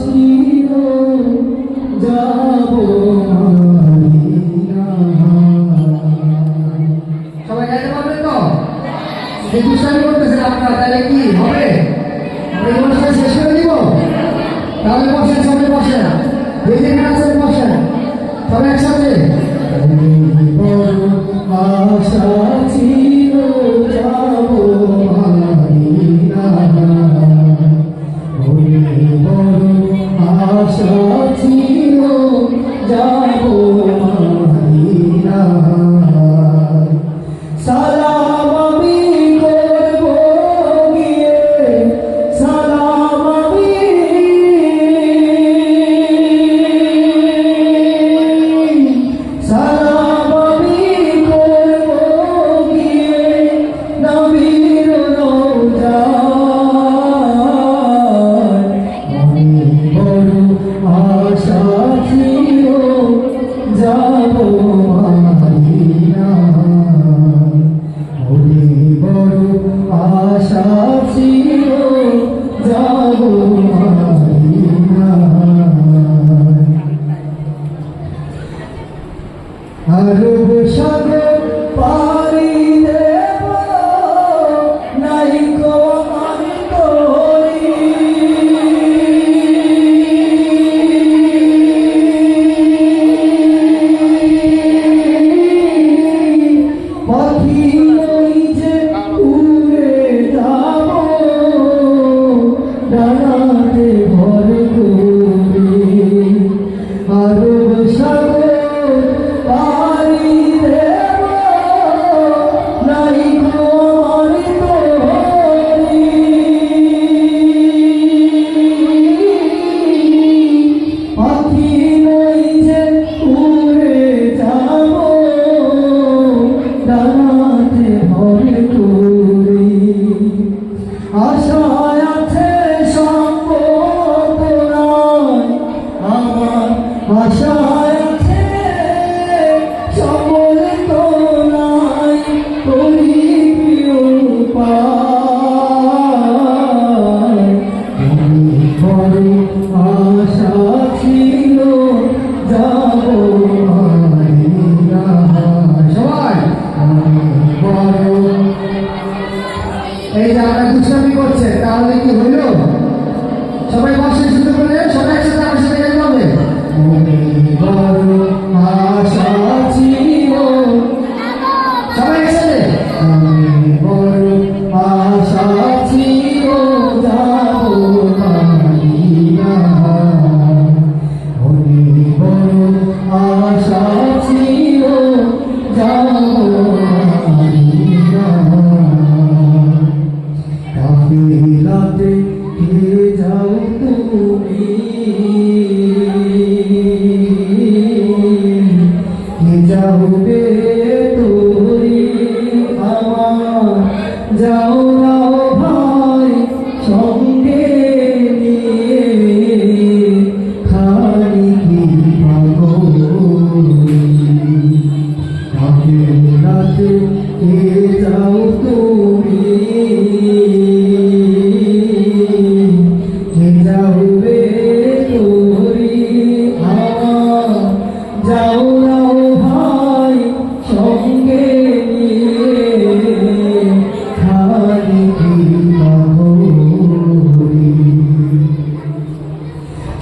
ছিল যাব সবাই গাইতে পারবেন তো? যে দুষ্টামি করতেছেন আপনারা, তাহলে কি হবে? এই অনুষ্ঠান শেষ করে দিব? তাহলে বসেন, সবাই বসেন, যেখানে আছেন বসেন, সবাই একসাথে। আশা ছিল যাব আশা ছিল যাব সালাম আমি করব গিয়ে, সালাম আমি সালাম আমি করব গিয়ে নবীর রওজায়। বড় আশা ছিল যাব বড় আশা ছিল যাব আরব সাগর পাড়ি দেব নাই গো আমি তোরি, পাখি ওই যে উড়ে যাব ডানাতে ভর করে। আরব সাগর পাড়ি দেব নাই গো আমি তোরি, পাখি ওই যে উড়ে যাব ডানাতে ভর করে। আশায় আছে সম্পদ নাই আমার, আশায় আছে সকল তো নাই করি প্রিয় উপায়। বড় আশা ছিল যাব সবাই। বড় এই যে আমরা দুষ্টামি করছে, তাহলে কি হইল? সবাই বসে শুরু করে সবাই একসাথে আমার সাথে গাইতে হবে। বড় আশা ছিল সবাই একসাথে, বড় আশা ছিল যাব মাদিনা। বড় আশা ছিল যাব মাদিনা। কাফিলাতে কে যাও তুমি, কে যাবে তোরি আমার, যাও না ভাই সঙ্গে নিয়ে খালি কি ভাগরি। কাফিলাতে কে যাও তুমি, যাবে তোরি আমার, যাও না ভাই সঙ্গে নিয়ে খালি কি বাহরি।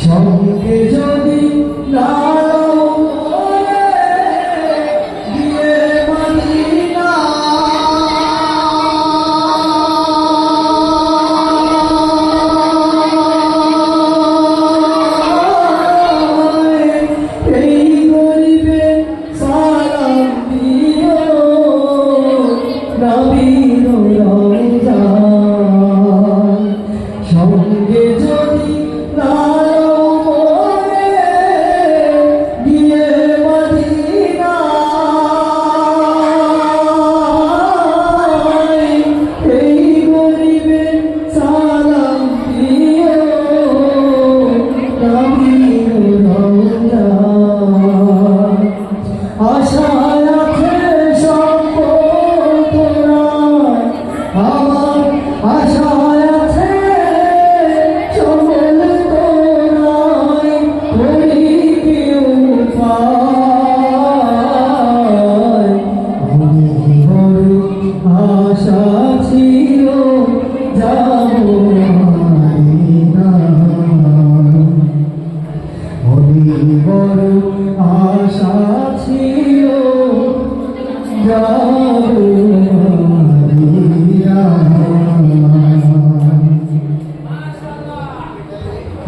সঙ্গে যদি না গিয়ে মদিনা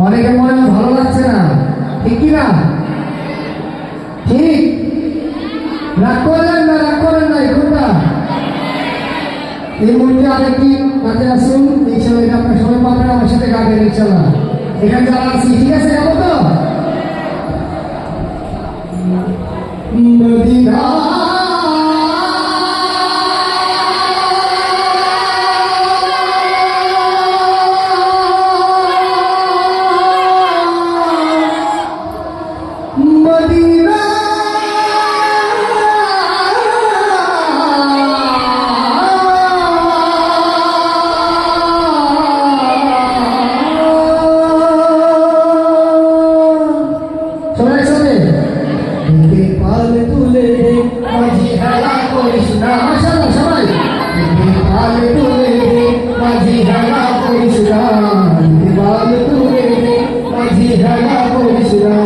অনেকের মনে হয় ভালো লাগছে না, ঠিক কি না? ঠিক, রাগ করলেন না, রাগ করেন না, কোনটা এই মুহূর্তে আরেকটি কাছে আসুন, ইনশাআল্লাহ এটা আপনার সবাই পাবেন, আমার সাথে গাবেন ইনশাআল্লাহ। এখানে যারা আছি ঠিক আছে, যাবো তো মদিনা মদিনা সবাই একসাথে দেখে পাল তুলে দে মাঝি হেলা করিস না, মাশাআল্লাহ সবাই দেখে পাল তুলে দে মাঝি হেলা করিস না, দেখে পাল তুলে দে মাঝি হেলা করিস না,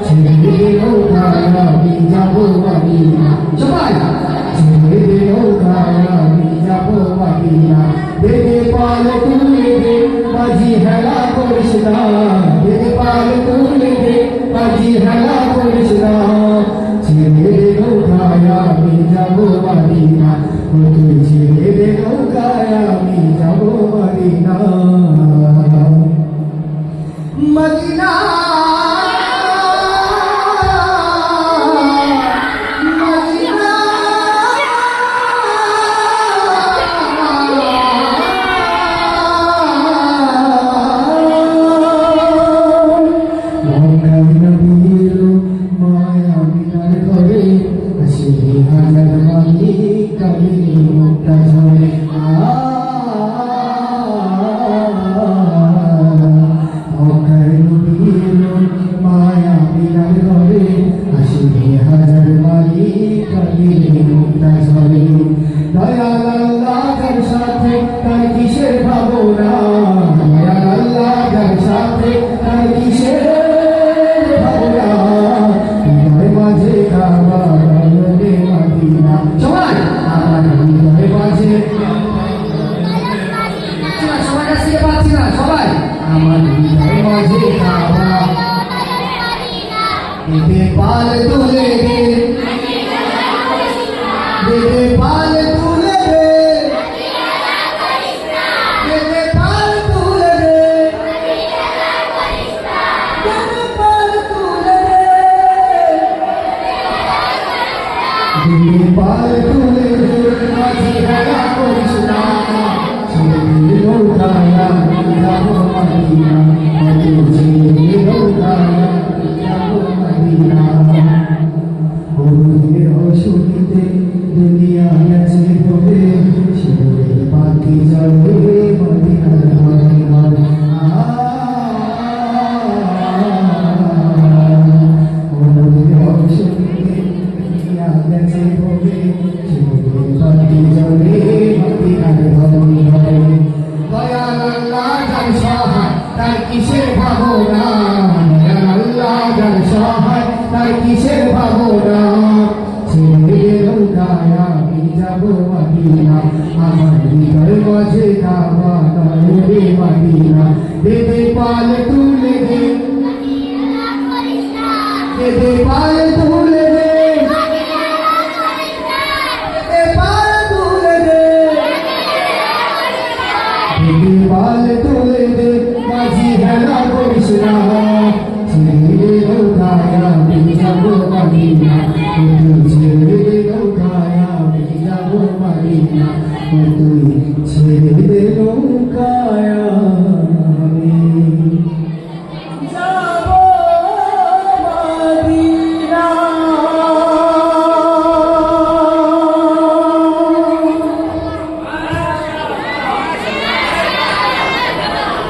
ছেড়ে দে নৌকায় আমি যাবো মদিনা, সবাই ছেড়ে দে নৌকায় আমি যাবো মদিনা, দেখে পাল তুলে দে মাঝি হেলা করিস না, দেখে পাল তুলে দে মাঝি হেলা করিস না, ছেড়ে দে নৌকায় আমি যাবো মদিনা, তুই ছেড়ে দে নৌকায় আমি যাবো মদিনা মদিনা দয়াল আল্লাহ যার সাথে তার কিসের ভাবনা, দয়াল আল্লাহ যার সাথে তার কিসের ভাবনা, হৃদয় মাঝে কাবা রঙে মদিনা, সবাই আমার হৃদয় মাঝে সবাই কাছে পাচ্ছি না, সবাই আমার হৃদয় মাঝে কাবা, দেখে পাল তুলে দে, দেখে পাল তুলে দে, দেখে পাল তুলে দে, দেখে পাল তুলে দে, দেখে পাল তুলে দে মাঝি হেলা করিস না, ছেড়ে দে নৌকায় আমি যাবো মদিনা, ছেড়ে দে নৌকায় আমি যাবো মদিনা, শুনিতে দুনিয়া গেছে হবে, শিবের পাখি যাবে মদিনার ঘরে ঘরে, শুনিতে দুনিয়া গেছে হবে, শিবের পাখি যাবে মদিনার ঘরে ঘরে, দয়াল আল্লাহ যার সহায় তার কিসের ভাবনা, দয়াল আল্লাহ যার সহায় তার কিসের ভাবনা, ছেড়ে নৌকায় আমি যাবো মদিনা, আমার হৃদয় মাঝে কাবা রঙে মদিনা, দেখে পাল